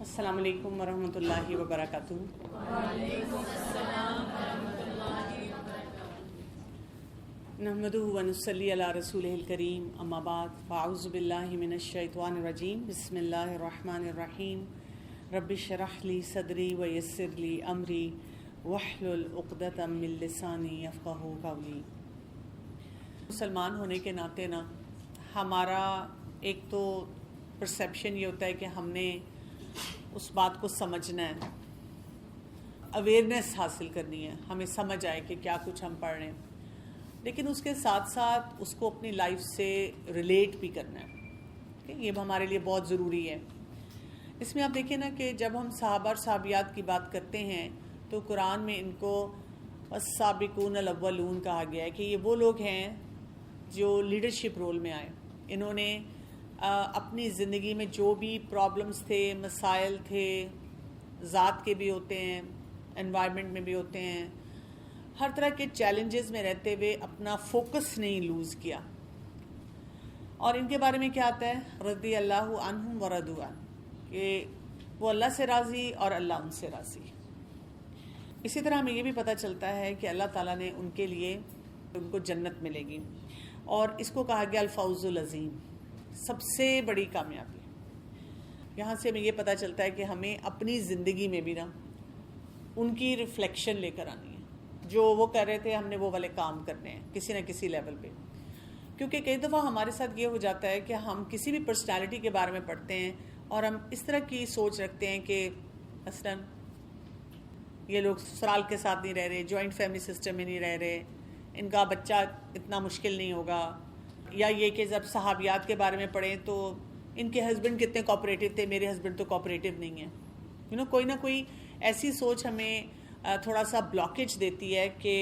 السلام علیکم ورحمۃ اللہ وبرکاتہ۔ وعلیکم السلام ورحمۃ اللہ وبرکاتہ۔ نحمدہ ونصلی علی رسولہ الکریم، اما بعد، فاعوذ باللہ من الشیطان الرجیم، بسم اللہ الرحمن الرحیم۔ رب اشرح لی صدری ویسر لی امری واحلل عقدۃ من لسانی یفقہوا قولی۔ مسلمان ہونے کے ناطے نا ہمارا ایک تو پرسیپشن یہ ہوتا ہے کہ ہم نے اس بات کو سمجھنا ہے، اویئرنیس حاصل کرنی ہے، ہمیں سمجھ آئے کہ کیا کچھ ہم پڑھ رہے ہیں، لیکن اس کے ساتھ ساتھ اس کو اپنی لائف سے ریلیٹ بھی کرنا ہے، یہ ہمارے لیے بہت ضروری ہے۔ اس میں آپ دیکھیں نا کہ جب ہم صحابہ اور صحابیات کی بات کرتے ہیں تو قرآن میں ان کو السابقون الاولون کہا گیا ہے کہ یہ وہ لوگ ہیں جو لیڈرشپ رول میں آئے۔ انہوں نے اپنی زندگی میں جو بھی پرابلمز تھے، مسائل تھے، ذات کے بھی ہوتے ہیں، انوائرمنٹ میں بھی ہوتے ہیں، ہر طرح کے چیلنجز میں رہتے ہوئے اپنا فوکس نہیں لوز کیا۔ اور ان کے بارے میں کیا آتا ہے؟ رضی اللہ عنہم ورضوا عنہ، کہ وہ اللہ سے راضی اور اللہ ان سے راضی۔ اسی طرح ہمیں یہ بھی پتہ چلتا ہے کہ اللہ تعالیٰ نے ان کے لیے ان کو جنت ملے گی، اور اس کو کہا گیا الفوز العظیم، سب سے بڑی کامیابی۔ یہاں سے ہمیں یہ پتہ چلتا ہے کہ ہمیں اپنی زندگی میں بھی نا ان کی ریفلیکشن لے کر آنی ہے، جو وہ کر رہے تھے ہم نے وہ والے کام کرنے ہیں کسی نہ کسی لیول پہ۔ کیونکہ کئی دفعہ ہمارے ساتھ یہ ہو جاتا ہے کہ ہم کسی بھی پرسنالٹی کے بارے میں پڑھتے ہیں اور ہم اس طرح کی سوچ رکھتے ہیں کہ مثلاً یہ لوگ سسرال کے ساتھ نہیں رہ رہے، جوائنٹ فیملی سسٹم میں نہیں رہ رہے، ان کا بچہ اتنا مشکل نہیں ہوگا، یا یہ کہ جب صحابیات کے بارے میں پڑھیں تو ان کے ہسبینڈ کتنے کوآپریٹیو تھے، میرے ہسبینڈ تو کوآپریٹیو نہیں ہیں۔ کوئی نہ کوئی ایسی سوچ ہمیں تھوڑا سا بلاکیج دیتی ہے کہ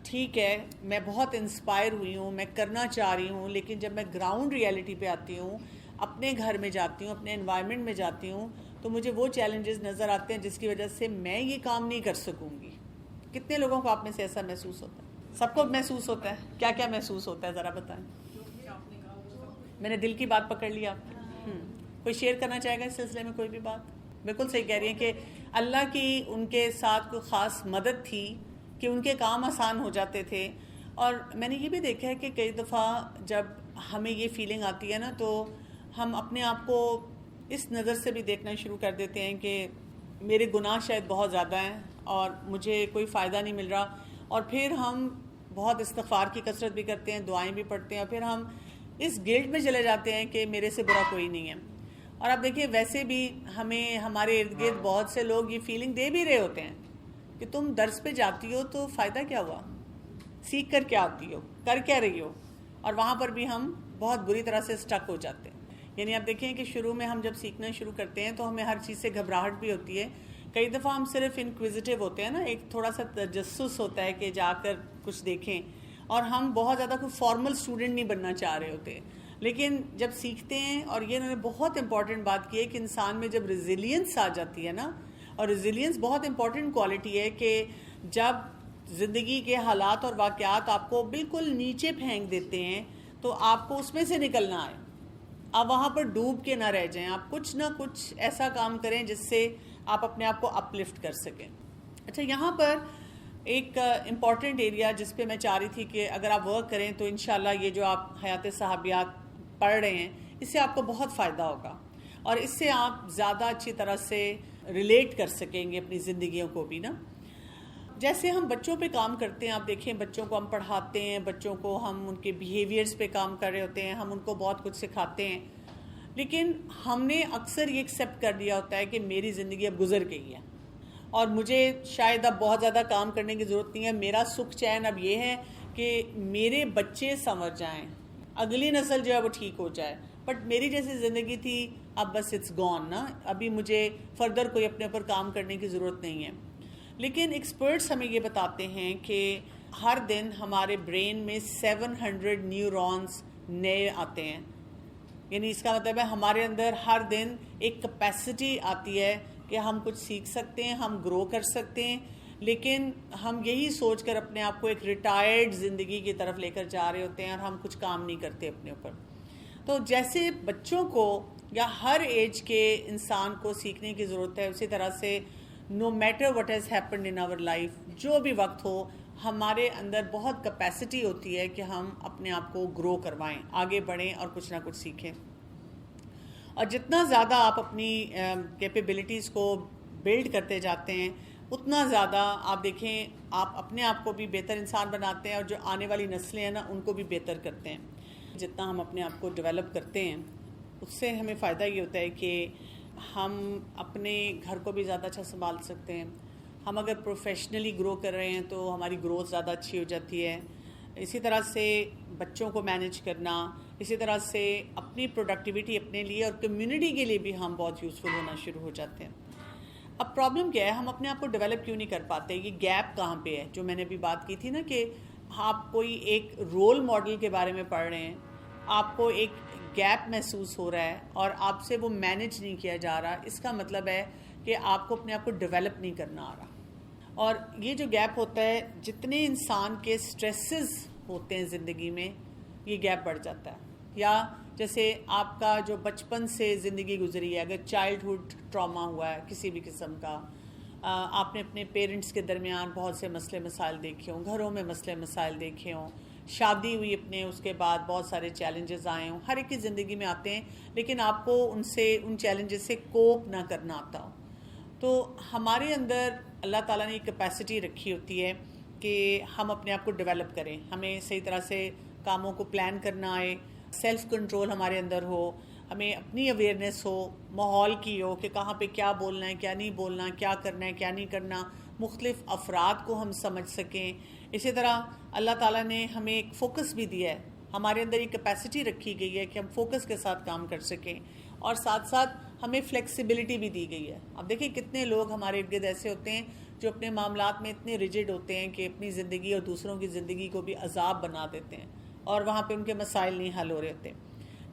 ٹھیک ہے میں بہت انسپائر ہوئی ہوں، میں کرنا چاہ رہی ہوں، لیکن جب میں گراؤنڈ ریئلٹی پہ آتی ہوں، اپنے گھر میں جاتی ہوں، اپنے انوائرمنٹ میں جاتی ہوں، تو مجھے وہ چیلنجز نظر آتے ہیں جس کی وجہ سے میں یہ کام نہیں کر سکوں گی۔ کتنے لوگوں کو آپ میں سے ایسا محسوس ہوتا ہے؟ سب کو محسوس ہوتا ہے؟ کیا کیا محسوس ہوتا ہے ذرا بتائیں۔ میں نے دل کی بات پکڑ لی آپ کی۔ کوئی شیئر کرنا چاہے گا اس سلسلے میں کوئی بھی بات؟ بالکل صحیح کہہ رہی ہیں کہ اللہ کی ان کے ساتھ کوئی خاص مدد تھی کہ ان کے کام آسان ہو جاتے تھے۔ اور میں نے یہ بھی دیکھا ہے کہ کئی دفعہ جب ہمیں یہ فیلنگ آتی ہے نا تو ہم اپنے آپ کو اس نظر سے بھی دیکھنا شروع کر دیتے ہیں کہ میرے گناہ شاید بہت زیادہ ہیں اور مجھے کوئی فائدہ نہیں مل رہا، اور پھر ہم بہت استغفار کی کثرت بھی کرتے ہیں، دعائیں بھی پڑھتے ہیں، اور پھر ہم اس گلٹ میں چلے جاتے ہیں کہ میرے سے برا کوئی نہیں ہے۔ اور آپ دیکھیے ویسے بھی ہمیں ہمارے ارد گرد بہت سے لوگ یہ فیلنگ دے بھی رہے ہوتے ہیں کہ تم درس پہ جاتی ہو تو فائدہ کیا ہوا، سیکھ کر کیا آتی ہو، کر کیا رہی ہو، اور وہاں پر بھی ہم بہت بری طرح سے اسٹک ہو جاتے ہیں۔ یعنی آپ دیکھیں کہ شروع میں ہم جب سیکھنا شروع کرتے ہیں تو ہمیں ہر چیز سے گھبراہٹ بھی ہوتی ہے، کئی دفعہ ہم صرف انکویزیٹو ہوتے ہیں نا، ایک تھوڑا سا تجسس ہوتا ہے کہ جا کر کچھ دیکھیں، اور ہم بہت زیادہ کوئی فارمل اسٹوڈنٹ نہیں بننا چاہ رہے ہوتے، لیکن جب سیکھتے ہیں، اور یہ انہوں نے بہت امپورٹنٹ بات کی ہے کہ انسان میں جب ریزیلینس آ جاتی ہے نا، اور ریزیلینس بہت امپورٹنٹ کوالٹی ہے کہ جب زندگی کے حالات اور واقعات آپ کو بالکل نیچے پھینک دیتے ہیں تو آپ کو اس میں سے نکلنا آئے، آپ وہاں پر ڈوب کے نہ رہ جائیں، آپ کچھ نہ کچھ ایسا کام کریں جس سے آپ اپنے آپ کو اپ لفٹ کر سکیں۔ اچھا، یہاں پر ایک امپورٹنٹ ایریا جس پہ میں چاہ رہی تھی کہ اگر آپ ورک کریں تو انشاءاللہ یہ جو آپ حیات صحابیات پڑھ رہے ہیں اس سے آپ کو بہت فائدہ ہوگا، اور اس سے آپ زیادہ اچھی طرح سے ریلیٹ کر سکیں گے اپنی زندگیوں کو بھی نا۔ جیسے ہم بچوں پہ کام کرتے ہیں، آپ دیکھیں بچوں کو ہم پڑھاتے ہیں، بچوں کو ہم ان کے بیہیویئرز پہ کام کر رہے ہوتے ہیں، ہم ان کو بہت کچھ سکھاتے ہیں، لیکن ہم نے اکثر یہ ایکسیپٹ کر لیا ہوتا ہے کہ میری زندگی اب گزر گئی ہے اور مجھے شاید اب بہت زیادہ کام کرنے کی ضرورت نہیں ہے، میرا سکھ چین اب یہ ہے کہ میرے بچے سنور جائیں، اگلی نسل جو ہے وہ ٹھیک ہو جائے، بٹ میری جیسی زندگی تھی اب بس اٹس گون نا، ابھی مجھے فردر کوئی اپنے اوپر کام کرنے کی ضرورت نہیں ہے۔ لیکن ایکسپرٹس ہمیں یہ بتاتے ہیں کہ ہر دن ہمارے برین میں 700 نیورونز نئے آتے ہیں، یعنی اس کا مطلب ہے ہمارے اندر ہر دن ایک کیپیسٹی آتی ہے کہ ہم کچھ سیکھ سکتے ہیں، ہم گرو کر سکتے ہیں، لیکن ہم یہی سوچ کر اپنے آپ کو ایک ریٹائرڈ زندگی کی طرف لے کر جا رہے ہوتے ہیں اور ہم کچھ کام نہیں کرتے اپنے اوپر۔ تو جیسے بچوں کو یا ہر ایج کے انسان کو سیکھنے کی ضرورت ہے. اسی طرح سے no matter what has happened in our life, جو بھی وقت ہو، ہمارے اندر بہت کیپیسٹی ہوتی ہے کہ ہم اپنے آپ کو گرو کروائیں، آگے بڑھیں اور کچھ نہ کچھ سیکھیں. اور جتنا زیادہ آپ اپنی کیپیبلٹیز کو بلڈ کرتے جاتے ہیں، اتنا زیادہ آپ دیکھیں آپ اپنے آپ کو بھی بہتر انسان بناتے ہیں، اور جو آنے والی نسلیں ہیں نا ان کو بھی بہتر کرتے ہیں. جتنا ہم اپنے آپ کو ڈیولپ کرتے ہیں اس سے ہمیں فائدہ یہ ہوتا ہے کہ ہم اپنے گھر کو بھی زیادہ اچھا سنبھال سکتے ہیں. ہم اگر پروفیشنلی گرو کر رہے ہیں تو ہماری گروتھ زیادہ اچھی ہو جاتی ہے. اسی طرح سے بچوں کو مینیج کرنا، اسی طرح سے اپنی پروڈکٹیوٹی اپنے لیے اور کمیونٹی کے لیے بھی ہم بہت یوزفل ہونا شروع ہو جاتے ہیں. اب پرابلم کیا ہے، ہم اپنے آپ کو ڈیولپ کیوں نہیں کر پاتے؟ یہ گیپ کہاں پہ ہے؟ جو میں نے ابھی بات کی تھی نا کہ آپ کوئی ایک رول ماڈل کے بارے میں پڑھ رہے ہیں، آپ کو ایک گیپ محسوس ہو رہا ہے اور آپ سے وہ مینیج نہیں کیا جا رہا، اس کا مطلب ہے کہ آپ کو اپنے آپ کو ڈیولپ نہیں کرنا آ رہا. اور یہ جو گیپ ہوتا ہے، جتنے انسان کے سٹریسز ہوتے ہیں زندگی میں، یہ گیپ بڑھ جاتا ہے. یا جیسے آپ کا جو بچپن سے زندگی گزری ہے، اگر چائلڈہڈ ٹراما ہوا ہے کسی بھی قسم کا، آپ نے اپنے پیرنٹس کے درمیان بہت سے مسئلے مسائل دیکھے ہوں، گھروں میں مسئلے مسائل دیکھے ہوں، شادی ہوئی اپنے، اس کے بعد بہت سارے چیلنجز آئے ہوں، ہر ایک کی زندگی میں آتے ہیں، لیکن آپ کو ان چیلنجز سے کوپ نہ کرنا آتا ہو. تو ہمارے اندر اللہ تعالیٰ نے ایک کیپیسٹی رکھی ہوتی ہے کہ ہم اپنے آپ کو ڈیولپ کریں، ہمیں صحیح طرح سے کاموں کو پلان کرنا آئے، سیلف کنٹرول ہمارے اندر ہو، ہمیں اپنی اویئرنیس ہو، ماحول کی ہو کہ کہاں پہ کیا بولنا ہے، کیا نہیں بولنا، کیا کرنا ہے، کیا نہیں کرنا، مختلف افراد کو ہم سمجھ سکیں. اسی طرح اللہ تعالیٰ نے ہمیں ایک فوکس بھی دیا ہے، ہمارے اندر ایک کیپیسٹی رکھی گئی ہے کہ ہم فوکس کے ساتھ کام کر سکیں، اور ساتھ ساتھ ہمیں فلیکسیبلٹی بھی دی گئی ہے. اب دیکھیں کتنے لوگ ہمارے ارد گرد ایسے ہوتے ہیں جو اپنے معاملات میں اتنے ریجڈ ہوتے ہیں کہ اپنی زندگی اور دوسروں کی زندگی کو بھی عذاب بنا دیتے ہیں، اور وہاں پہ ان کے مسائل نہیں حل ہو رہے ہوتے.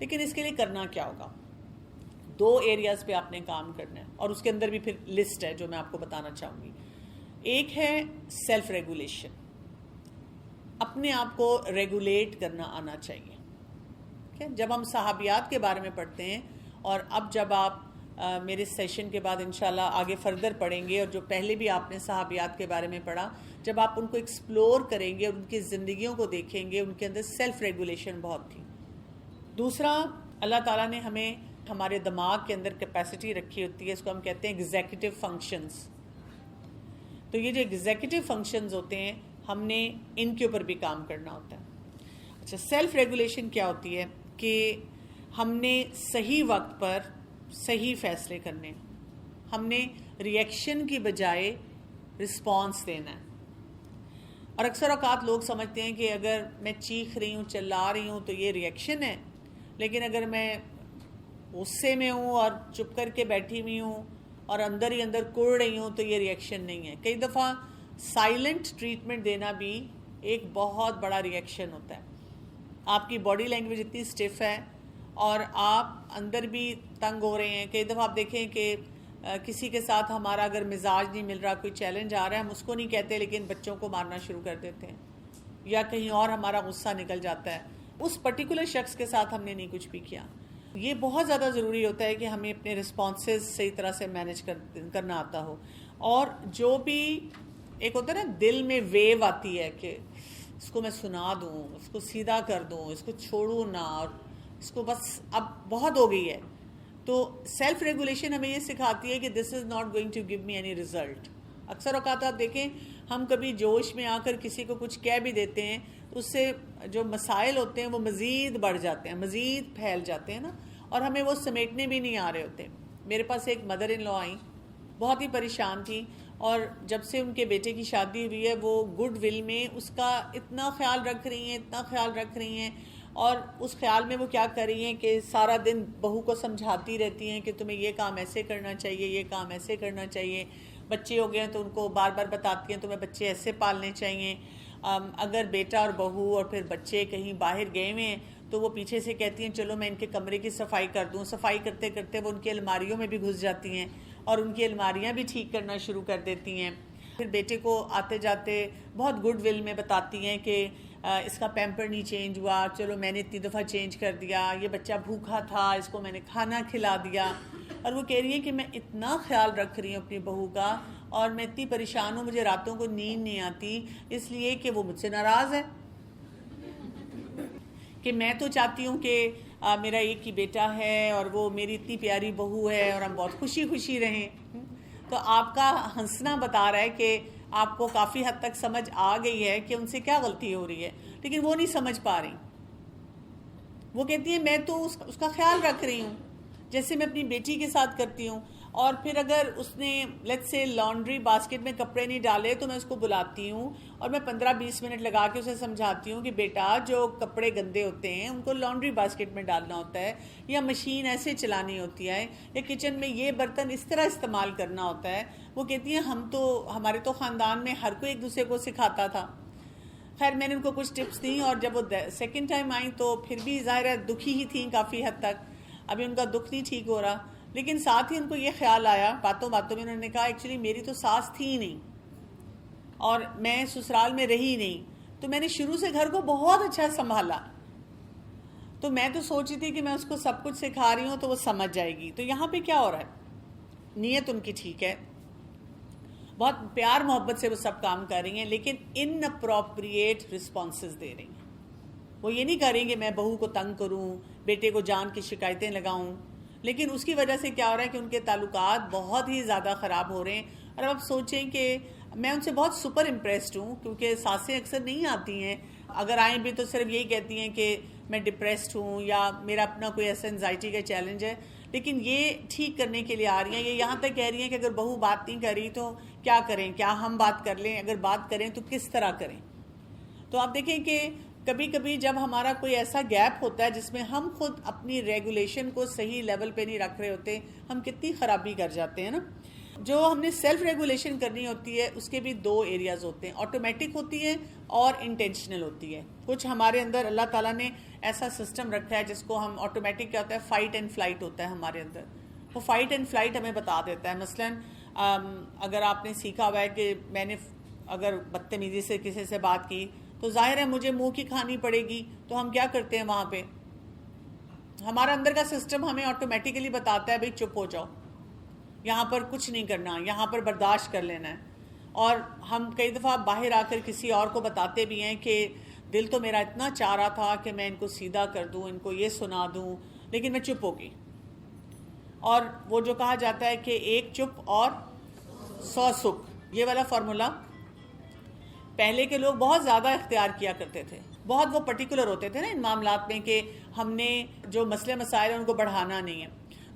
لیکن اس کے لیے کرنا کیا ہوگا؟ 2 ایریاز پہ آپ نے کام کرنا ہے، اور اس کے اندر بھی پھر لسٹ ہے جو میں آپ کو بتانا چاہوں گی. ایک ہے سیلف ریگولیشن، اپنے آپ کو ریگولیٹ کرنا آنا چاہیے. جب ہم صحابیات کے بارے میں پڑھتے ہیں، اور اب جب آپ میرے سیشن کے بعد انشاءاللہ آگے فردر پڑھیں گے، اور جو پہلے بھی آپ نے صحابیات کے بارے میں پڑھا، جب آپ ان کو ایکسپلور کریں گے اور ان کی زندگیوں کو دیکھیں گے، ان کے اندر سیلف ریگولیشن بہت تھی. دوسرا، اللہ تعالیٰ نے ہمیں ہمارے دماغ کے اندر کیپیسٹی رکھی ہوتی ہے، اس کو ہم کہتے ہیں ایگزیکٹو فنکشنز. تو یہ جو ایگزیکٹو فنکشنز ہوتے ہیں، ہم نے ان کے اوپر بھی کام کرنا ہوتا ہے. اچھا، سیلف ریگولیشن کیا ہوتی ہے کہ ہم نے صحیح وقت پر صحیح فیصلے کرنے، ہم نے ری ایکشن کی بجائے رسپانس دینا ہے. اور اکثر اوقات لوگ سمجھتے ہیں کہ اگر میں چیخ رہی ہوں، چلا رہی ہوں تو یہ ری ایکشن ہے، لیکن اگر میں غصے میں ہوں اور چپ کر کے بیٹھی ہوئی ہوں اور اندر ہی اندر کڑ رہی ہوں تو یہ ری ایکشن نہیں ہے. کئی دفعہ سائلنٹ ٹریٹمنٹ دینا بھی ایک بہت بڑا ری ایکشن ہوتا ہے. آپ کی باڈی لینگویج اتنی اسٹف ہے اور آپ اندر بھی تنگ ہو رہے ہیں. کئی دفعہ آپ دیکھیں کہ کسی کے ساتھ ہمارا اگر مزاج نہیں مل رہا، کوئی چیلنج آ رہا ہے، ہم اس کو نہیں کہتے لیکن بچوں کو مارنا شروع کر دیتے ہیں، یا کہیں اور ہمارا غصہ نکل جاتا ہے. اس پرٹیکولر شخص کے ساتھ ہم نے نہیں کچھ بھی کیا. یہ بہت زیادہ ضروری ہوتا ہے کہ ہمیں اپنے رسپانسز صحیح طرح سے مینیج کرنا آتا ہو. اور جو بھی ایک ہوتا ہے نا دل میں ویو آتی ہے کہ اس کو میں سنا دوں، اس کو سیدھا کر دوں، اس کو چھوڑوں نہ، اور اس کو بس اب بہت ہو گئی ہے. تو سیلف ریگولیشن ہمیں یہ سکھاتی ہے کہ this is not going to give me any result. اکثر اوقات آپ دیکھیں ہم کبھی جوش میں آ کر کسی کو کچھ کہہ بھی دیتے ہیں تو اس سے جو مسائل ہوتے ہیں وہ مزید بڑھ جاتے ہیں، مزید پھیل جاتے ہیں نا، اور ہمیں وہ سمیٹنے بھی نہیں آ رہے ہوتے. میرے پاس ایک مدر ان لا آئیں، بہت ہی پریشان تھی، اور جب سے ان کے بیٹے کی شادی ہوئی ہے وہ گڈ ول میں اس کا اتنا خیال رکھ رہی ہیں، اتنا خیال رکھ رہی ہیں، اور اس خیال میں وہ کیا کر رہی ہیں کہ سارا دن بہو کو سمجھاتی رہتی ہیں کہ تمہیں یہ کام ایسے کرنا چاہیے، یہ کام ایسے کرنا چاہیے. بچے ہو گئے ہیں تو ان کو بار بار بتاتی ہیں تمہیں بچے ایسے پالنے چاہیے. اگر بیٹا اور بہو اور پھر بچے کہیں باہر گئے ہوئے ہیں تو وہ پیچھے سے کہتی ہیں چلو میں ان کے کمرے کی صفائی کر دوں. صفائی کرتے کرتے وہ ان کی الماریوں میں بھی گھس جاتی ہیں اور ان کی الماریاں بھی ٹھیک کرنا شروع کر دیتی ہیں. پھر بیٹے کو آتے جاتے بہت گڈ ول میں بتاتی ہیں کہ اس کا پیمپر نہیں چینج ہوا، چلو میں نے اتنی دفعہ چینج کر دیا، یہ بچہ بھوکا تھا اس کو میں نے کھانا کھلا دیا. اور وہ کہہ رہی ہے کہ میں اتنا خیال رکھ رہی ہوں اپنی بہو کا، اور میں اتنی پریشان ہوں، مجھے راتوں کو نیند نہیں آتی اس لیے کہ وہ مجھ سے ناراض ہے، کہ میں تو چاہتی ہوں کہ میرا ایک ہی بیٹا ہے اور وہ میری اتنی پیاری بہو ہے اور ہم بہت خوشی خوشی رہیں. تو آپ کا ہنسنا بتا رہا ہے کہ آپ کو کافی حد تک سمجھ آ گئی ہے کہ ان سے کیا غلطی ہو رہی ہے، لیکن وہ نہیں سمجھ پا رہی. وہ کہتی ہے میں تو اس کا خیال رکھ رہی ہوں جیسے میں اپنی بیٹی کے ساتھ کرتی ہوں. اور پھر اگر اس نے لیٹس سے لانڈری باسکٹ میں کپڑے نہیں ڈالے تو میں اس کو بلاتی ہوں اور میں 15-20 منٹ لگا کے اسے سمجھاتی ہوں کہ بیٹا جو کپڑے گندے ہوتے ہیں ان کو لانڈری باسکٹ میں ڈالنا ہوتا ہے، یا مشین ایسے چلانی ہوتی ہے، یا کچن میں یہ برتن اس طرح استعمال کرنا ہوتا ہے. وہ کہتی ہیں ہمارے تو خاندان میں ہر کوئی ایک دوسرے کو سکھاتا تھا. خیر میں نے ان کو کچھ ٹپس دیں، اور جب وہ سیکنڈ ٹائم آئیں تو پھر بھی ظاہر ہے دکھی ہی تھیں کافی حد تک. ابھی ان کا دکھ نہیں ٹھیک ہو رہا، لیکن ساتھ ہی ان کو یہ خیال آیا باتوں باتوں میں، انہوں نے کہا ایکچولی میری تو ساس تھی ہی نہیں اور میں سسرال میں رہی نہیں، تو میں نے شروع سے گھر کو بہت اچھا سنبھالا، تو میں تو سوچی تھی کہ میں اس کو سب کچھ سکھا رہی ہوں تو وہ سمجھ جائے گی. تو یہاں پہ کیا ہو رہا ہے، نیت ان کی ٹھیک ہے، بہت پیار محبت سے وہ سب کام کر رہی ہیں، لیکن ان اپروپریٹ رسپانسز دے رہی ہیں. وہ یہ نہیں کر رہی کہ میں بہو کو تنگ کروں، بیٹے کو جان کی شکایتیں لگاؤں، لیکن اس کی وجہ سے کیا ہو رہا ہے کہ ان کے تعلقات بہت ہی زیادہ خراب ہو رہے ہیں. اور اب آپ سوچیں کہ میں ان سے بہت سپر امپریسڈ ہوں، کیونکہ ساسیں اکثر نہیں آتی ہیں، اگر آئیں بھی تو صرف یہی کہتی ہیں کہ میں ڈپریسڈ ہوں یا میرا اپنا کوئی ایسا انزائٹی کا چیلنج ہے، لیکن یہ ٹھیک کرنے کے لیے آ رہی ہیں. یہ یہاں تک کہہ رہی ہیں کہ اگر بہو بات نہیں کر رہی تو کیا کریں، کیا ہم بات کر لیں، اگر بات کریں تو کس طرح کریں. تو آپ دیکھیں کہ کبھی کبھی جب ہمارا کوئی ایسا گیپ ہوتا ہے جس میں ہم خود اپنی ریگولیشن کو صحیح لیول پہ نہیں رکھ رہے ہوتے، ہم کتنی خرابی کر جاتے ہیں نا. جو ہم نے سیلف ریگولیشن کرنی ہوتی ہے اس کے بھی دو ایریاز ہوتے ہیں، آٹومیٹک ہوتی ہے اور انٹینشنل ہوتی ہے. کچھ ہمارے اندر اللہ تعالیٰ نے ایسا سسٹم رکھا ہے جس کو ہم آٹومیٹک کیا ہوتا ہے، فائٹ اینڈ فلائٹ ہوتا ہے ہمارے اندر. وہ فائٹ اینڈ فلائٹ ہمیں بتا دیتا ہے. مثلاً اگر آپ نے سیکھا ہوا ہے کہ میں نے اگر بدتمیزی سے کسی سے بات کی تو ظاہر ہے مجھے منہ کی کھانی پڑے گی، تو ہم کیا کرتے ہیں وہاں پہ، ہمارا اندر کا سسٹم ہمیں آٹومیٹیکلی بتاتا ہے بھئی چپ ہو جاؤ، یہاں پر کچھ نہیں کرنا، یہاں پر برداشت کر لینا ہے. اور ہم کئی دفعہ باہر آ کر کسی اور کو بتاتے بھی ہیں کہ دل تو میرا اتنا چاہ رہا تھا کہ میں ان کو سیدھا کر دوں، ان کو یہ سنا دوں، لیکن میں چپ ہو گئی. اور وہ جو کہا جاتا ہے کہ ایک چپ اور 100 سکھ، یہ والا فارمولا پہلے کے لوگ بہت زیادہ اختیار کیا کرتے تھے، بہت وہ پرٹیکولر ہوتے تھے نا ان معاملات میں کہ ہم نے جو مسئلے مسائل ہیں ان کو بڑھانا نہیں ہے.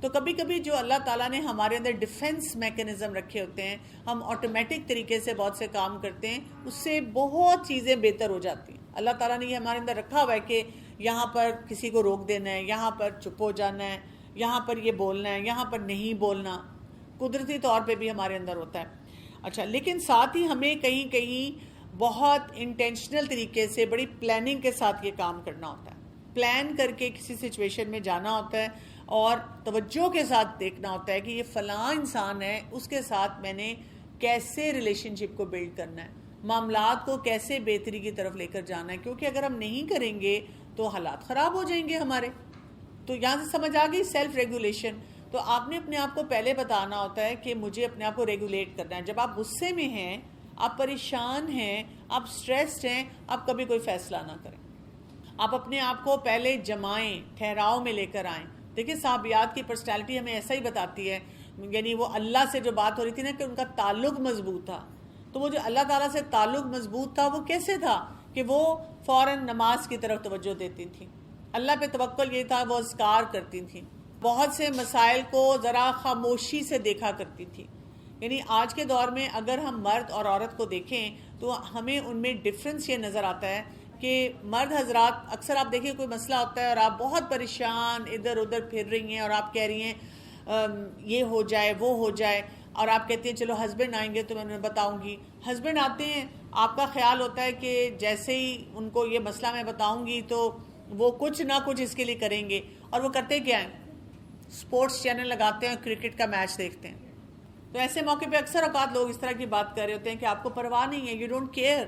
تو کبھی کبھی جو اللہ تعالیٰ نے ہمارے اندر ڈیفنس میکنزم رکھے ہوتے ہیں، ہم آٹومیٹک طریقے سے بہت سے کام کرتے ہیں، اس سے بہت چیزیں بہتر ہو جاتی ہیں. اللہ تعالیٰ نے یہ ہمارے اندر رکھا ہوا ہے کہ یہاں پر کسی کو روک دینا ہے، یہاں پر چپ ہو جانا ہے، یہاں پر یہ بولنا ہے، یہاں پر نہیں بولنا، قدرتی طور پہ بھی ہمارے اندر ہوتا ہے. اچھا، لیکن ساتھ ہی ہمیں کہیں کہیں بہت انٹینشنل طریقے سے بڑی پلاننگ کے ساتھ یہ کام کرنا ہوتا ہے. پلان کر کے کسی سچویشن میں جانا ہوتا ہے اور توجہ کے ساتھ دیکھنا ہوتا ہے کہ یہ فلاں انسان ہے، اس کے ساتھ میں نے کیسے ریلیشن شپ کو بلڈ کرنا ہے، معاملات کو کیسے بہتری کی طرف لے کر جانا ہے، کیونکہ اگر ہم نہیں کریں گے تو حالات خراب ہو جائیں گے ہمارے. تو یہاں سے سمجھ آ گئی سیلف ریگولیشن. تو آپ نے اپنے آپ کو پہلے بتانا ہوتا ہے کہ مجھے اپنے آپ کو ریگولیٹ کرنا ہے. جب آپ غصے میں ہیں، آپ پریشان ہیں، آپ سٹریسڈ ہیں، آپ کبھی کوئی فیصلہ نہ کریں. آپ اپنے آپ کو پہلے جمائیں، ٹھہراؤ میں لے کر آئیں. دیکھیں صحابیات کی پرسنالٹی ہمیں ایسا ہی بتاتی ہے، یعنی وہ اللہ سے جو بات ہو رہی تھی نا کہ ان کا تعلق مضبوط تھا، تو وہ جو اللہ تعالیٰ سے تعلق مضبوط تھا وہ کیسے تھا کہ وہ فوراً نماز کی طرف توجہ دیتی تھیں، اللہ پہ توکل یہ تھا، وہ اذکار کرتی تھیں، بہت سے مسائل کو ذرا خاموشی سے دیکھا کرتی تھی. یعنی آج کے دور میں اگر ہم مرد اور عورت کو دیکھیں تو ہمیں ان میں ڈفرنس یہ نظر آتا ہے کہ مرد حضرات اکثر آپ دیکھیں کوئی مسئلہ ہوتا ہے اور آپ بہت پریشان ادھر ادھر پھر رہی ہیں اور آپ کہہ رہی ہیں یہ ہو جائے وہ ہو جائے، اور آپ کہتے ہیں چلو ہسبینڈ آئیں گے تو میں انہیں بتاؤں گی. ہسبینڈ آتے ہیں، آپ کا خیال ہوتا ہے کہ جیسے ہی ان کو یہ مسئلہ میں بتاؤں گی تو وہ کچھ نہ کچھ اس کے لیے کریں گے، اور وہ کرتے کیا ہیں، سپورٹس چینل لگاتے ہیں، کرکٹ کا میچ دیکھتے ہیں. تو ایسے موقع پہ اکثر اوقات لوگ اس طرح کی بات کر رہے ہوتے ہیں کہ آپ کو پرواہ نہیں ہے، you don't care.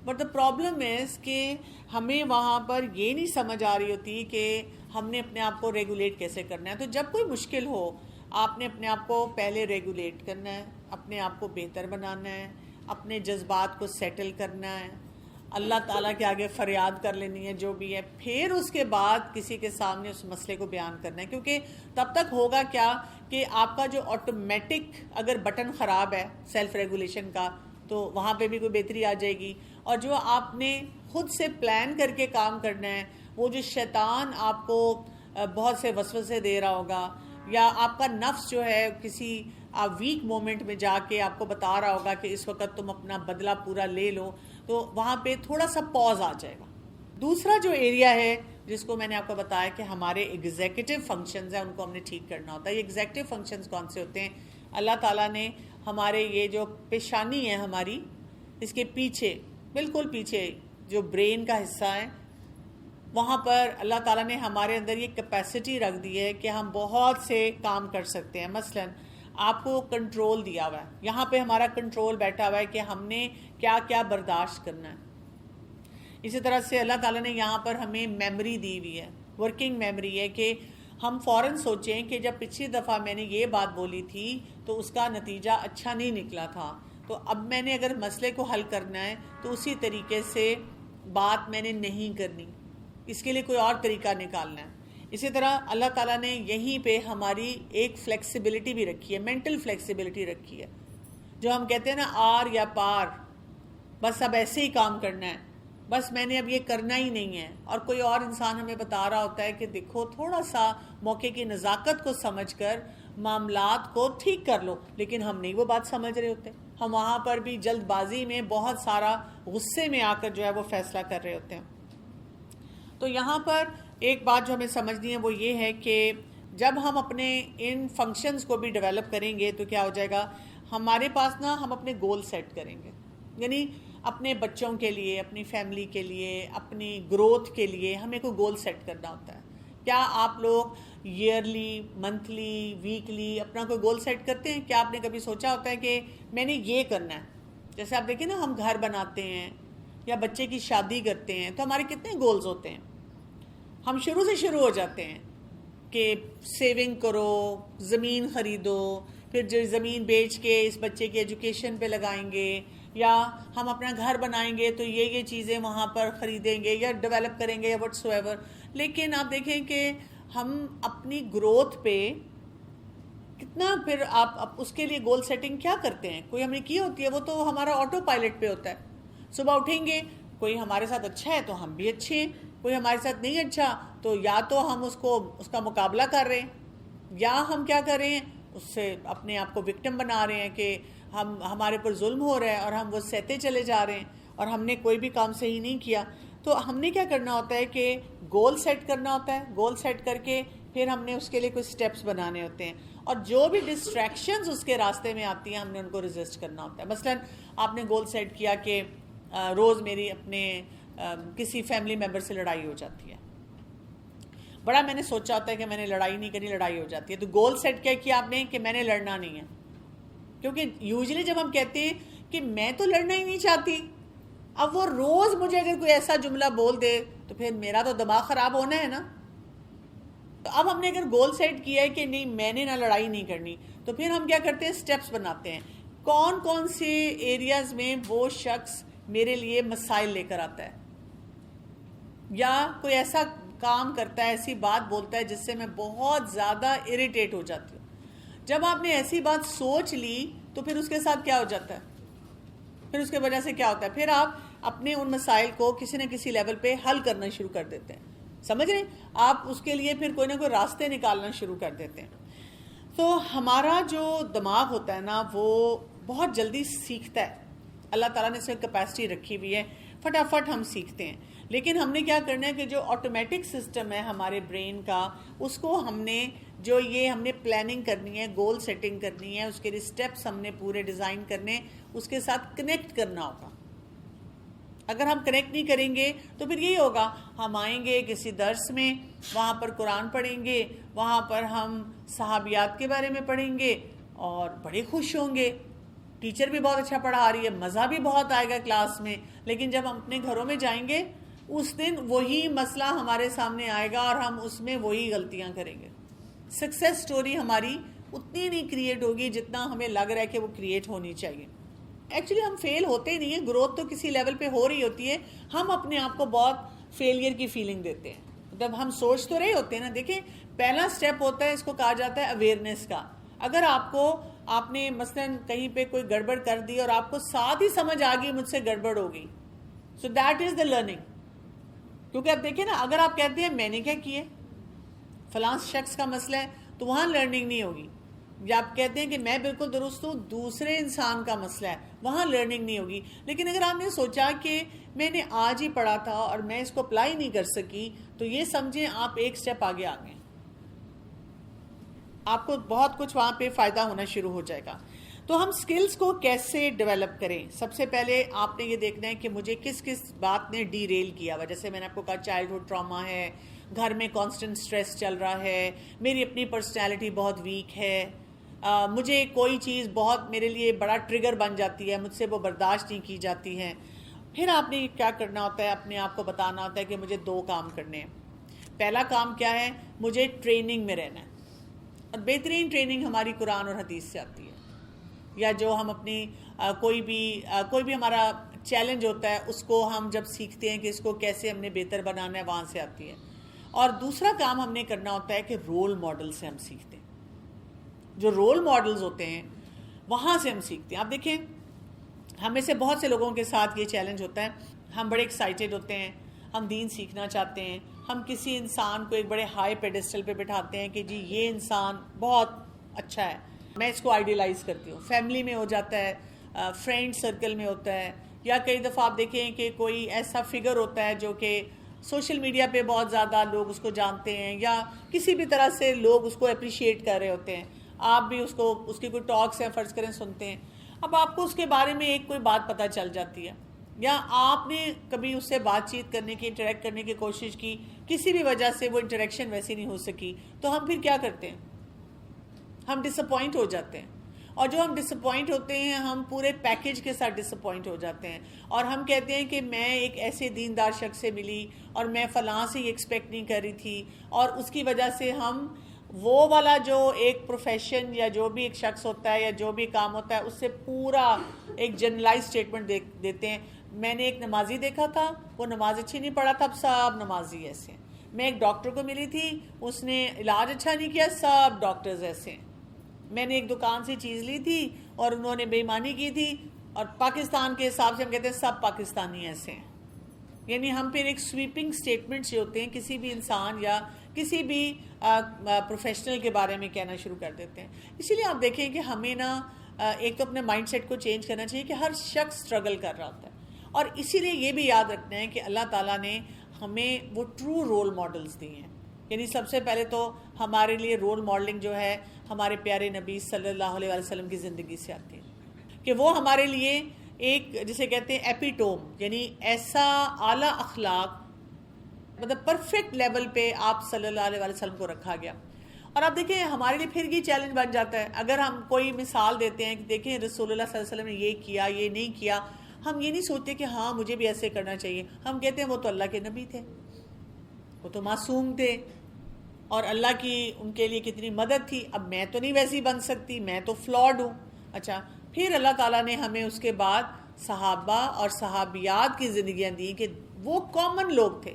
But the problem is کہ ہمیں وہاں پر یہ نہیں سمجھ آ رہی ہوتی کہ ہم نے اپنے آپ کو ریگولیٹ کیسے کرنا ہے. تو جب کوئی مشکل ہو آپ نے اپنے آپ کو پہلے ریگولیٹ کرنا ہے, اپنے آپ کو بہتر بنانا ہے, اپنے جذبات کو سیٹل کرنا ہے, اللہ تعالیٰ کے آگے فریاد کر لینی ہے جو بھی ہے, پھر اس کے بعد کسی کے سامنے اس مسئلے کو بیان کرنا ہے. کیونکہ تب تک ہوگا کیا کہ آپ کا جو آٹومیٹک اگر بٹن خراب ہے سیلف ریگولیشن کا تو وہاں پہ بھی کوئی بہتری آ جائے گی, اور جو آپ نے خود سے پلان کر کے کام کرنا ہے وہ جو شیطان آپ کو بہت سے وسوسے دے رہا ہوگا, یا آپ کا نفس جو ہے کسی ویک مومنٹ میں جا کے آپ کو بتا رہا ہوگا کہ اس وقت تم اپنا بدلہ پورا لے لو, تو وہاں پہ تھوڑا سا پاز آ جائے گا. دوسرا جو ایریا ہے جس کو میں نے آپ کو بتایا کہ ہمارے ایگزیکٹو فنکشنز ہیں ان کو ہم نے ٹھیک کرنا ہوتا ہے. یہ ایگزیکٹو فنکشنز کون سے ہوتے ہیں؟ اللہ تعالیٰ نے ہمارے یہ جو پیشانی ہے ہماری, اس کے پیچھے بالکل پیچھے جو برین کا حصہ ہے وہاں پر اللہ تعالیٰ نے ہمارے اندر یہ کیپیسٹی رکھ دی ہے کہ ہم بہت سے کام کر سکتے ہیں. مثلاً آپ کو کنٹرول دیا ہوا ہے, یہاں پہ ہمارا کنٹرول بیٹھا ہوا ہے کہ ہم نے کیا کیا برداشت کرنا ہے. اسی طرح سے اللہ تعالیٰ نے یہاں پر ہمیں میموری دی ہوئی ہے, ورکنگ میموری ہے, کہ ہم فوراً سوچیں کہ جب پچھلی دفعہ میں نے یہ بات بولی تھی تو اس کا نتیجہ اچھا نہیں نکلا تھا, تو اب میں نے اگر مسئلے کو حل کرنا ہے تو اسی طریقے سے بات میں نے نہیں کرنی, اس کے لیے کوئی اور طریقہ نکالنا ہے. اسی طرح اللہ تعالیٰ نے یہیں پہ ہماری ایک فلیکسیبلٹی بھی رکھی ہے, مینٹل فلیکسیبلٹی رکھی ہے, جو ہم کہتے ہیں نا آر یا پار, بس اب ایسے ہی کام کرنا ہے, بس میں نے اب یہ کرنا ہی نہیں ہے. اور کوئی اور انسان ہمیں بتا رہا ہوتا ہے کہ دیکھو تھوڑا سا موقع کی نزاکت کو سمجھ کر معاملات کو ٹھیک کر لو, لیکن ہم نہیں وہ بات سمجھ رہے ہوتے. ہم وہاں پر بھی جلد بازی میں بہت سارا غصے میں آ کر جو ہے وہ فیصلہ کر رہے ہوتے ہیں. تو یہاں پر ایک بات جو ہمیں سمجھنی ہے وہ یہ ہے کہ جب ہم اپنے ان فنکشنز کو بھی ڈیولپ کریں گے تو کیا ہو جائے گا, ہمارے پاس نا ہم اپنے گول سیٹ کریں گے, یعنی اپنے بچوں کے لیے, اپنی فیملی کے لیے, اپنی گروتھ کے لیے ہمیں کوئی گول سیٹ کرنا ہوتا ہے. کیا آپ لوگ ایئرلی, منتھلی, ویکلی اپنا کوئی گول سیٹ کرتے ہیں؟ کیا آپ نے کبھی سوچا ہوتا ہے کہ میں نے یہ کرنا ہے؟ جیسے آپ دیکھیں نا ہم گھر بناتے ہیں یا بچے کی شادی کرتے ہیں تو ہمارے کتنے گولز ہوتے ہیں. ہم شروع سے شروع ہو جاتے ہیں کہ سیونگ کرو, زمین خریدو, پھر جو زمین بیچ کے اس بچے کی ایجوکیشن پہ لگائیں گے, یا ہم اپنا گھر بنائیں گے تو یہ چیزیں وہاں پر خریدیں گے یا ڈیولپ کریں گے یا وٹس ایور. لیکن آپ دیکھیں کہ ہم اپنی گروتھ پہ کتنا پھر آپ اس کے لیے گول سیٹنگ کیا کرتے ہیں؟ کوئی ہم نے کی ہوتی ہے, وہ تو ہمارا آٹو پائلٹ پہ ہوتا ہے. صبح اٹھیں گے, کوئی ہمارے ساتھ اچھا ہے تو ہم بھی اچھے ہیں, کوئی ہمارے ساتھ نہیں اچھا تو یا تو ہم اس کا مقابلہ کر رہے ہیں, یا ہم کیا کر رہے ہیں اس سے اپنے آپ کو وکٹم بنا رہے ہیں کہ ہمارے پر ظلم ہو رہا ہے اور ہم وہ سہتے چلے جا رہے ہیں اور ہم نے کوئی بھی کام صحیح نہیں کیا. تو ہم نے کیا کرنا ہوتا ہے کہ گول سیٹ کرنا ہوتا ہے, گول سیٹ کر کے پھر ہم نے اس کے لیے کوئی سٹیپس بنانے ہوتے ہیں, اور جو بھی ڈسٹریکشنز اس کے راستے میں آتی ہیں ہم نے ان کو ریزسٹ کرنا ہوتا ہے. مثلا آپ نے گول سیٹ کیا کہ روز میری اپنے کسی فیملی ممبر سے لڑائی ہو جاتی ہے, بڑا میں نے سوچا ہوتا ہے کہ میں نے لڑائی نہیں کرنی, لڑائی ہو جاتی ہے. تو گول سیٹ کیا کیا آپ نے کہ میں نے لڑنا نہیں ہے, کیونکہ یوزلی جب ہم کہتے ہیں کہ میں تو لڑنا ہی نہیں چاہتی, اب وہ روز مجھے اگر کوئی ایسا جملہ بول دے تو پھر میرا تو دماغ خراب ہونا ہے نا. تو اب ہم نے اگر گول سیٹ کیا ہے کہ نہیں میں نے نہ لڑائی نہیں کرنی, تو پھر ہم کیا کرتے ہیں سٹیپس بناتے ہیں. کون کون سے ایریاز میں وہ شخص میرے لیے مسائل لے کر آتا ہے, یا کوئی ایسا کام کرتا ہے, ایسی بات بولتا ہے جس سے میں بہت زیادہ اریٹیٹ ہو جاتی ہوں. جب آپ نے ایسی بات سوچ لی تو پھر اس کے ساتھ کیا ہو جاتا ہے, پھر اس کے وجہ سے کیا ہوتا ہے, پھر آپ اپنے ان مسائل کو کسی نہ کسی لیول پہ حل کرنا شروع کر دیتے ہیں. سمجھ رہے ہیں آپ, اس کے لیے پھر کوئی نہ کوئی راستے نکالنا شروع کر دیتے ہیں. تو ہمارا جو دماغ ہوتا ہے نا وہ بہت جلدی سیکھتا ہے, اللہ تعالیٰ نے اسے کیپیسٹی رکھی ہوئی ہے, فٹافٹ ہم سیکھتے ہیں. لیکن ہم نے کیا کرنا ہے کہ جو آٹومیٹک سسٹم ہے ہمارے برین کا, اس کو ہم نے ہم نے پلاننگ کرنی ہے, گول سیٹنگ کرنی ہے, اس کے لیے سٹیپس ہم نے پورے ڈیزائن کرنے, اس کے ساتھ کنیکٹ کرنا ہوگا. اگر ہم کنیکٹ نہیں کریں گے تو پھر یہی ہوگا, ہم آئیں گے کسی درس میں, وہاں پر قرآن پڑھیں گے, وہاں پر ہم صحابیات کے بارے میں پڑھیں گے اور بڑے خوش ہوں گے, ٹیچر بھی بہت اچھا پڑھا رہی ہے, مزہ بھی بہت آئے گا کلاس میں, لیکن جب ہم اپنے گھروں میں جائیں گے اس دن وہی مسئلہ ہمارے سامنے آئے گا اور ہم اس میں وہی غلطیاں کریں گے. سکسیس سٹوری ہماری اتنی نہیں کریٹ ہوگی جتنا ہمیں لگ رہا ہے کہ وہ کریٹ ہونی چاہیے. ایکچولی ہم فیل ہوتے ہی نہیں ہیں, گروتھ تو کسی لیول پہ ہو رہی ہوتی ہے, ہم اپنے آپ کو بہت فیلئر کی فیلنگ دیتے ہیں. جب ہم سوچ تو رہے ہوتے ہیں نا, دیکھیں پہلا سٹیپ ہوتا ہے, اس کو کہا جاتا ہے اویئرنیس کا. اگر آپ نے مثلاً کہیں پہ کوئی گڑبڑ کر دی اور آپ کو ساتھ ہی سمجھ آ گئی مجھ سے گڑبڑ ہوگی, so that is the learning. کیونکہ اب دیکھیں نا, اگر آپ کہتے ہیں میں نے کیا کیے, فلاں شخص کا مسئلہ ہے, تو وہاں لرننگ نہیں ہوگی. یا آپ کہتے ہیں کہ میں بالکل درست ہوں, دوسرے انسان کا مسئلہ ہے, وہاں لرننگ نہیں ہوگی. لیکن اگر آپ نے سوچا کہ میں نے آج ہی پڑھا تھا اور میں اس کو اپلائی نہیں کر سکی, تو یہ سمجھیں آپ ایک سٹیپ آگے آ گئے, آپ کو بہت کچھ وہاں پہ فائدہ ہونا شروع ہو جائے گا. تو ہم سکلز کو کیسے ڈیولپ کریں؟ سب سے پہلے آپ نے یہ دیکھنا ہے کہ مجھے کس کس بات نے ڈی ریل کیا ہوا. جیسے میں نے آپ کو کہا چائلڈہڈ ٹراما ہے, گھر میں کانسٹنٹ سٹریس چل رہا ہے, میری اپنی پرسنالٹی بہت ویک ہے, مجھے کوئی چیز بہت میرے لیے بڑا ٹریگر بن جاتی ہے, مجھ سے وہ برداشت نہیں کی جاتی ہیں. پھر آپ نے کیا کرنا ہوتا ہے, اپنے آپ کو بتانا ہوتا ہے کہ مجھے 2 کام کرنے ہیں. پہلا کام کیا ہے, مجھے ٹریننگ میں رہنا ہے. اور بہترین ٹریننگ ہماری قرآن اور حدیث سے آتی ہے, یا جو ہم اپنی کوئی بھی ہمارا چیلنج ہوتا ہے اس کو ہم جب سیکھتے ہیں کہ اس کو کیسے ہم نے بہتر بنانا ہے, وہاں سے آتی ہے. اور دوسرا کام ہم نے کرنا ہوتا ہے کہ رول ماڈل سے ہم سیکھتے ہیں. جو رول ماڈلز ہوتے ہیں وہاں سے ہم سیکھتے ہیں. آپ دیکھیں ہم میں سے بہت سے لوگوں کے ساتھ یہ چیلنج ہوتا ہے, ہم بڑے ایکسائٹیڈ ہوتے ہیں, ہم دین سیکھنا چاہتے ہیں, ہم کسی انسان کو ایک بڑے ہائی پیڈسٹل پہ بٹھاتے ہیں کہ جی یہ انسان بہت اچھا ہے, میں اس کو آئیڈیلائز کرتی ہوں. فیملی میں ہو جاتا ہے, فرینڈ سرکل میں ہوتا ہے, یا کئی دفعہ آپ دیکھیں کہ کوئی ایسا فگر ہوتا ہے جو کہ سوشل میڈیا پہ بہت زیادہ لوگ اس کو جانتے ہیں, یا کسی بھی طرح سے لوگ اس کو اپریشیٹ کر رہے ہوتے ہیں. آپ بھی اس کی کوئی ٹاکس ہیں فرض کریں سنتے ہیں, اب آپ کو اس کے بارے میں ایک کوئی بات پتہ چل جاتی ہے, یا آپ نے کبھی اس سے بات چیت کرنے کی, انٹریکٹ کرنے کی کوشش کی, کسی بھی وجہ سے وہ انٹریکشن ویسی نہیں ہو سکی, تو ہم پھر کیا کرتے ہیں, ہم ڈس اپوائنٹ ہو جاتے ہیں. اور جو ہم ڈس اپوائنٹ ہوتے ہیں ہم پورے پیکج کے ساتھ ڈس اپوائنٹ ہو جاتے ہیں, اور ہم کہتے ہیں کہ میں ایک ایسے دیندار شخص سے ملی اور میں فلاں سے یہ ایکسپیکٹ نہیں کر رہی تھی, اور اس کی وجہ سے ہم وہ والا جو ایک پروفیشن یا جو بھی ایک شخص ہوتا ہے یا جو بھی کام ہوتا ہے اس سے پورا ایک جنرلائز اسٹیٹمنٹ دیتے ہیں. میں نے ایک نمازی دیکھا تھا, وہ نماز اچھی نہیں پڑھا تھا, اب سب نمازی ایسے ہیں. میں ایک ڈاکٹر کو ملی تھی, اس نے علاج اچھا نہیں کیا, سب ڈاکٹرز ایسے ہیں. میں نے ایک دکان سے چیز لی تھی اور انہوں نے بے ایمانی کی تھی, اور پاکستان کے حساب سے ہم کہتے ہیں سب پاکستانی ایسے ہیں. یعنی ہم پھر ایک سویپنگ سٹیٹمنٹس جو ہوتے ہیں کسی بھی انسان یا کسی بھی پروفیشنل کے بارے میں کہنا شروع کر دیتے ہیں. اسی لیے آپ دیکھیں کہ ہمیں نا ایک تو اپنے مائنڈ سیٹ کو چینج کرنا چاہیے کہ ہر شخص سٹرگل کر رہا ہوتا ہے, اور اسی لیے یہ بھی یاد رکھنا ہے کہ اللہ تعالیٰ نے ہمیں وہ ٹرو رول ماڈلز دیے ہیں. یعنی سب سے پہلے تو ہمارے لیے رول ماڈلنگ جو ہے ہمارے پیارے نبی صلی اللہ علیہ وسلم کی زندگی سے آتی ہے, کہ وہ ہمارے لیے ایک جسے کہتے ہیں ایپیٹوم, یعنی ایسا اعلیٰ اخلاق, مطلب پرفیکٹ لیول پہ آپ صلی اللہ علیہ وسلم کو رکھا گیا. اور آپ دیکھیں ہمارے لیے پھر یہ چیلنج بن جاتا ہے, اگر ہم کوئی مثال دیتے ہیں کہ دیکھیں رسول اللہ صلی اللہ علیہ وسلم نے یہ کیا, یہ نہیں کیا, ہم یہ نہیں سوچتے کہ ہاں مجھے بھی ایسے کرنا چاہیے. ہم کہتے ہیں وہ تو اللہ کے نبی تھے, وہ تو معصوم تھے, اور اللہ کی ان کے لیے کتنی مدد تھی, اب میں تو نہیں ویسی بن سکتی, میں تو فلاڈ ہوں. اچھا, پھر اللہ تعالیٰ نے ہمیں اس کے بعد صحابہ اور صحابیات کی زندگیاں دی کہ وہ کامن لوگ تھے.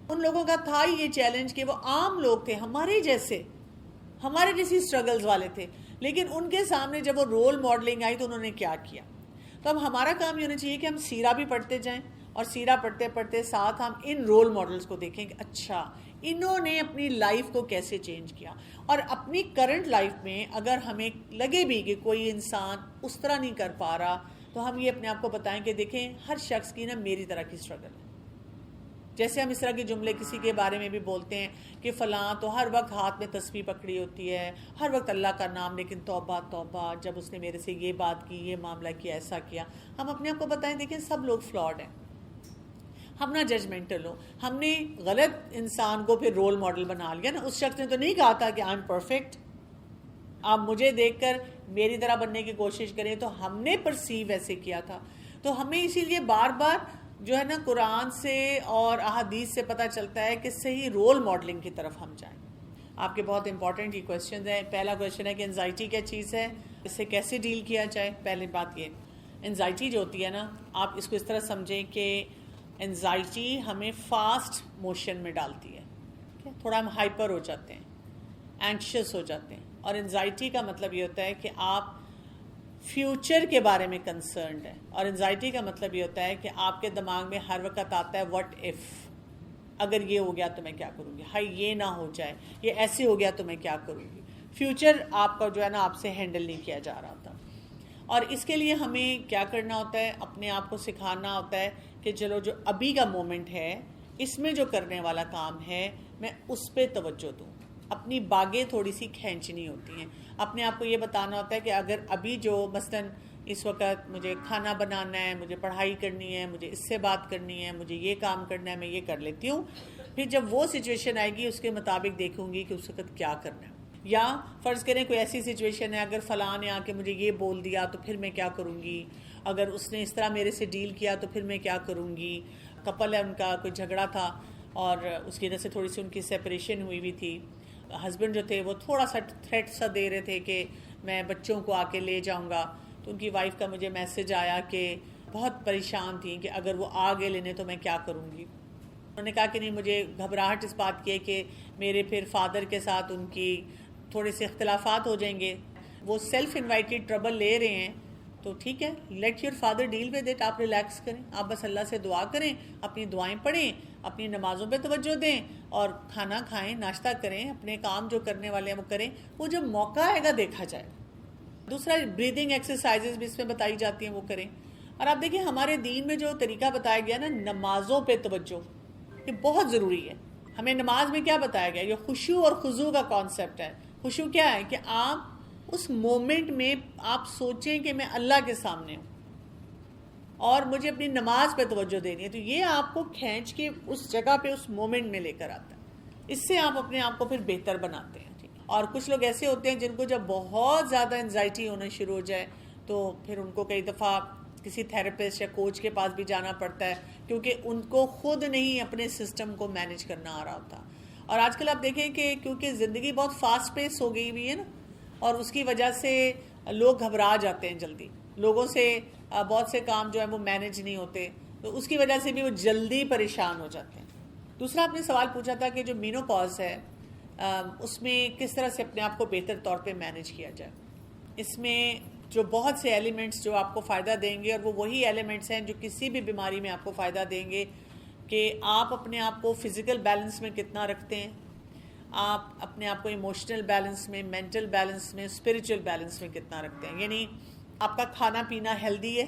ان لوگوں کا تھا ہی یہ چیلنج کہ وہ عام لوگ تھے, ہمارے جیسی سٹرگلز والے تھے, لیکن ان کے سامنے جب وہ رول ماڈلنگ آئی تو انہوں نے کیا کیا. تو اب ہمارا کام یہ ہونا چاہیے کہ ہم سیرہ بھی پڑھتے جائیں, اور سیرہ پڑھتے پڑھتے ساتھ ہم ان رول ماڈلز کو دیکھیں کہ اچھا انہوں نے اپنی لائف کو کیسے چینج کیا. اور اپنی کرنٹ لائف میں اگر ہمیں لگے بھی کہ کوئی انسان اس طرح نہیں کر پا رہا, تو ہم یہ اپنے آپ کو بتائیں کہ دیکھیں ہر شخص کی نا میری طرح کی سٹرگل ہے. جیسے ہم اس طرح کے جملے کسی کے بارے میں بھی بولتے ہیں کہ فلاں تو ہر وقت ہاتھ میں تسبیح پکڑی ہوتی ہے, ہر وقت اللہ کا نام, لیکن توبہ توبہ, جب اس نے میرے سے یہ بات کی, یہ معاملہ کیا, ایسا کیا. ہم اپنے آپ کو بتائیں دیکھیں سب لوگ فلاڈ ہیں. ہم نہ ججمنٹل ہو, ہم نے غلط انسان کو پھر رول ماڈل بنا لیا نا. اس شخص نے تو نہیں کہا تھا کہ آئی ایم پرفیکٹ, آپ مجھے دیکھ کر میری طرح بننے کی کوشش کریں تو ہم نے پرسیو ایسے کیا تھا. تو ہمیں اسی لیے بار بار جو ہے نا قرآن سے اور احادیث سے پتہ چلتا ہے کہ صحیح رول ماڈلنگ کی طرف ہم جائیں. آپ کے بہت امپورٹنٹ یہ کویشچنز ہیں. پہلا کویشچن ہے کہ انزائٹی کیا چیز ہے, اس سے کیسے ڈیل کیا جائے. پہلی بات یہ انزائٹی جو ہوتی ہے نا, آپ اس کو اس طرح سمجھیں کہ انزائٹی ہمیں فاسٹ موشن میں ڈالتی ہے. تھوڑا ہم ہائپر ہو جاتے ہیں, اینکشس ہو جاتے ہیں. اور انزائٹی کا مطلب یہ ہوتا ہے کہ آپ فیوچر کے بارے میں کنسرنڈ ہیں. اور انزائٹی کا مطلب یہ ہوتا ہے کہ آپ کے دماغ میں ہر وقت آتا ہے واٹ ایف, اگر یہ ہو گیا تو میں کیا کروں گی, ہائی یہ نہ ہو جائے, یہ ایسے ہو گیا تو میں کیا کروں گی. فیوچر آپ کا جو ہے نا آپ سے ہینڈل نہیں کیا جا رہا تھا. اور اس کے لیے ہمیں کیا کرنا ہوتا ہے, اپنے آپ کو سکھانا ہوتا ہے کہ چلو جو ابھی کا مومنٹ ہے اس میں جو کرنے والا کام ہے میں اس پہ توجہ دوں. اپنی باگیں تھوڑی سی کھینچنی ہوتی ہیں. اپنے آپ کو یہ بتانا ہوتا ہے کہ اگر ابھی جو مثلاً اس وقت مجھے کھانا بنانا ہے, مجھے پڑھائی کرنی ہے, مجھے اس سے بات کرنی ہے, مجھے یہ کام کرنا ہے, میں یہ کر لیتی ہوں. پھر جب وہ سچویشن آئے گی اس کے مطابق دیکھوں گی کہ اس وقت کیا کرنا ہے. یا فرض کریں کوئی ایسی سچویشن ہے, اگر فلاں نے آ کے مجھے یہ بول دیا تو پھر میں کیا کروں گی, اگر اس نے اس طرح میرے سے ڈیل کیا تو پھر میں کیا کروں گی. کپل ہے, ان کا کوئی جھگڑا تھا اور اس کی وجہ سے تھوڑی سی ان کی سیپریشن ہوئی ہوئی تھی. ہسبینڈ جو تھے وہ تھوڑا سا تھریٹ سا دے رہے تھے کہ میں بچوں کو آ کے لے جاؤں گا. تو ان کی وائف کا مجھے میسج آیا کہ بہت پریشان تھیں کہ اگر وہ آ گئے لینے تو میں کیا کروں گی. انہوں نے کہا کہ نہیں, مجھے گھبراہٹ اس بات کی ہے کہ میرے پھر فادر کے ساتھ ان کی تھوڑے سے اختلافات ہو جائیں گے. وہ سیلف انوائٹیڈ ٹربل لے رہے ہیں تو ٹھیک ہے, let your father deal with it. آپ ریلیکس کریں, آپ بس اللہ سے دعا کریں, اپنی دعائیں پڑھیں, اپنی نمازوں پہ توجہ دیں اور کھانا کھائیں, ناشتہ کریں, اپنے کام جو کرنے والے ہیں وہ کریں. وہ جب موقع آئے گا دیکھا جائے. دوسرا بریدنگ ایکسرسائزز بھی اس میں بتائی جاتی ہیں, وہ کریں. اور آپ دیکھیں ہمارے دین میں جو طریقہ بتایا گیا نا نمازوں پہ توجہ, یہ بہت ضروری ہے. ہمیں نماز میں کیا بتایا گیا, یہ خشوع اور خضوع کا کانسیپٹ ہے. خشوع کیا ہے کہ آپ اس مومنٹ میں آپ سوچیں کہ میں اللہ کے سامنے ہوں اور مجھے اپنی نماز پہ توجہ دینی ہے. تو یہ آپ کو کھینچ کے اس جگہ پہ اس مومنٹ میں لے کر آتا ہے. اس سے آپ اپنے آپ کو پھر بہتر بناتے ہیں. اور کچھ لوگ ایسے ہوتے ہیں جن کو جب بہت زیادہ انزائٹی ہونا شروع ہو جائے تو پھر ان کو کئی دفعہ کسی تھیراپسٹ یا کوچ کے پاس بھی جانا پڑتا ہے, کیونکہ ان کو خود نہیں اپنے سسٹم کو مینیج کرنا آ رہا ہوتا. اور آج کل آپ دیکھیں کہ کیونکہ زندگی بہت فاسٹ پیس ہو گئی ہوئی ہے نا, اور اس کی وجہ سے لوگ گھبرا جاتے ہیں جلدی. لوگوں سے بہت سے کام جو ہے وہ مینیج نہیں ہوتے, تو اس کی وجہ سے بھی وہ جلدی پریشان ہو جاتے ہیں. دوسرا آپ نے سوال پوچھا تھا کہ جو مینوپاز ہے اس میں کس طرح سے اپنے آپ کو بہتر طور پہ مینیج کیا جائے. اس میں جو بہت سے ایلیمنٹس جو آپ کو فائدہ دیں گے, اور وہ وہی ایلیمنٹس ہیں جو کسی بھی بیماری میں آپ کو فائدہ دیں گے, کہ آپ اپنے آپ کو فزیکل بیلنس میں کتنا رکھتے ہیں, آپ اپنے آپ کو ایموشنل بیلنس میں, مینٹل بیلنس میں, اسپریچول بیلنس میں کتنا رکھتے ہیں. یعنی آپ کا کھانا پینا ہیلدی ہے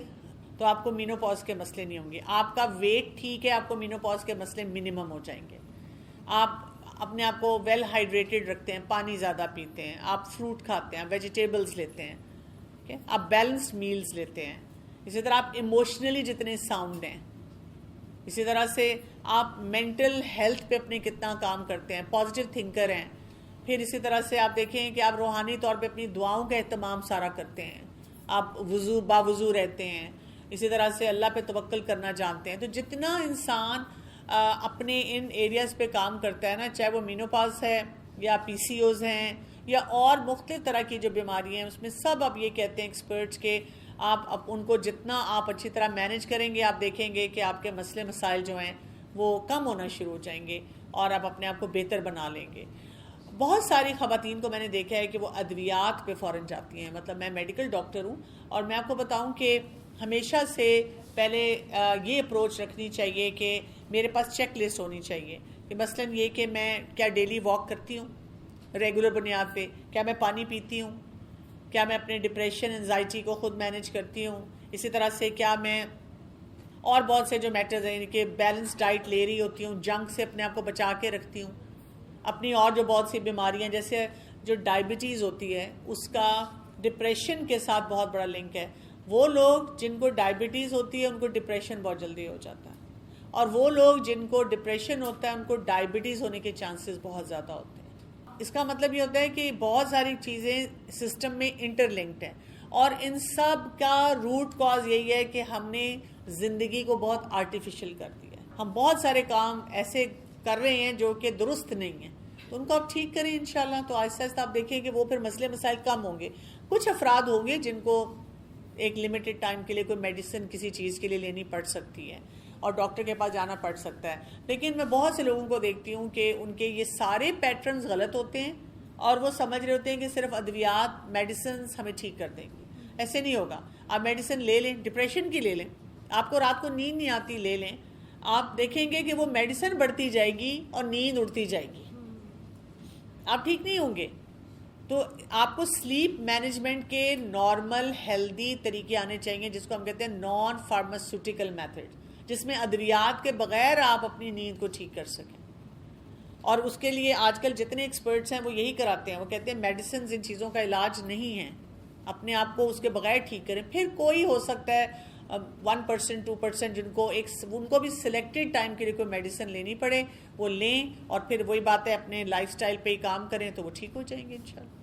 تو آپ کو مینوپاز کے مسئلے نہیں ہوں گے. آپ کا ویٹ ٹھیک ہے, آپ کو مینوپاز کے مسئلے منیمم ہو جائیں گے. آپ اپنے آپ کو ویل ہائیڈریٹڈ رکھتے ہیں, پانی زیادہ پیتے ہیں, آپ فروٹ کھاتے ہیں, ویجیٹیبلز لیتے ہیں, آپ بیلنسڈ میلز لیتے ہیں. اسی طرح آپ ایموشنلی جتنے ساؤنڈ ہیں, اسی طرح سے آپ مینٹل ہیلتھ پہ اپنے کتنا کام کرتے ہیں, پازیٹیو تھنکر ہیں. پھر اسی طرح سے آپ دیکھیں کہ آپ روحانی طور پہ اپنی دعاؤں کا اہتمام سارا کرتے ہیں, آپ باوضو رہتے ہیں, اسی طرح سے اللہ پہ توکل کرنا جانتے ہیں. تو جتنا انسان اپنے ان ایریاز پہ کام کرتا ہے نا, چاہے وہ مینوپاز ہے یا پی سی اوز ہیں یا اور مختلف طرح کی جو بیماریاں ہیں, اس میں سب اب یہ کہتے ہیں ایکسپرٹس کہ آپ ان کو جتنا آپ اچھی طرح مینیج کریں گے, آپ دیکھیں گے کہ آپ کے مسئلے مسائل جو ہیں وہ کم ہونا شروع ہو جائیں گے اور آپ اپنے آپ کو بہتر بنا لیں گے. بہت ساری خواتین کو میں نے دیکھا ہے کہ وہ ادویات پہ فوراً جاتی ہیں. مطلب میں میڈیکل ڈاکٹر ہوں اور میں آپ کو بتاؤں کہ ہمیشہ سے پہلے یہ اپروچ رکھنی چاہیے کہ میرے پاس چیک لسٹ ہونی چاہیے کہ مثلاً یہ کہ میں کیا ڈیلی واک کرتی ہوں ریگولر بنیاد پہ, کیا میں پانی پیتی ہوں, کیا میں اپنے ڈپریشن انزائٹی کو خود مینیج کرتی ہوں, اسی طرح سے کیا میں اور بہت سے جو میٹرز ہیں کہ بیلنس ڈائٹ لے رہی ہوتی ہوں, جنک سے اپنے آپ کو بچا کے رکھتی ہوں. اپنی اور جو بہت سی بیماریاں جیسے جو ڈائبٹیز ہوتی ہے اس کا ڈپریشن کے ساتھ بہت بڑا لنک ہے. وہ لوگ جن کو ڈائبٹیز ہوتی ہے ان کو ڈپریشن بہت جلدی ہو جاتا ہے, اور وہ لوگ جن کو ڈپریشن ہوتا ہے ان کو ڈائبٹیز ہونے کے چانسز بہت زیادہ ہوتے ہیں. اس کا مطلب یہ ہوتا ہے کہ بہت ساری چیزیں سسٹم میں انٹر لنکڈ ہیں، اور ان سب کا روٹ کاز یہی ہے کہ ہم نے زندگی کو بہت آرٹیفیشل کر دیا ہے. ہم بہت سارے کام ایسے کر رہے ہیں جو کہ درست نہیں ہیں، تو ان کو آپ ٹھیک کریں انشاءاللہ. تو آہستہ آہستہ آپ دیکھیں کہ وہ پھر مسئلے مسائل کم ہوں گے. کچھ افراد ہوں گے جن کو ایک لمیٹڈ ٹائم کے لیے کوئی میڈیسن کسی چیز کے لیے لینی پڑ سکتی ہے اور ڈاکٹر کے پاس جانا پڑ سکتا ہے، لیکن میں بہت سے لوگوں کو دیکھتی ہوں کہ ان کے یہ سارے پیٹرنز غلط ہوتے ہیں اور وہ سمجھ رہے ہوتے ہیں کہ صرف ادویات میڈیسنز ہمیں ٹھیک کر دیں گی. ایسے نہیں ہوگا. آپ میڈیسن لے لیں، ڈپریشن کی لے لیں، آپ کو رات کو نیند نہیں آتی لے لیں، آپ دیکھیں گے کہ وہ میڈیسن بڑھتی جائے گی اور نیند اڑتی جائے گی، آپ ٹھیک نہیں ہوں گے. تو آپ کو سلیپ مینجمنٹ کے نارمل ہیلدی طریقے آنے چاہیے، جس کو ہم کہتے ہیں نان فارماسیوٹیکل میتھڈ، جس میں ادویات کے بغیر آپ اپنی نیند کو ٹھیک کر سکیں. اور اس کے لیے آج کل جتنے ایکسپرٹس ہیں وہ یہی کراتے ہیں، وہ کہتے ہیں میڈیسنز ان چیزوں کا علاج نہیں ہے، اپنے آپ کو اس کے بغیر ٹھیک کریں. پھر کوئی ہو سکتا ہے 1% 2% جن کو ان کو بھی سلیکٹڈ ٹائم کے لیے کوئی میڈیسن لینی پڑے، وہ لیں، اور پھر وہی بات ہے اپنے لائف سٹائل پہ ہی کام کریں تو وہ ٹھیک ہو جائیں گے انشاءاللہ.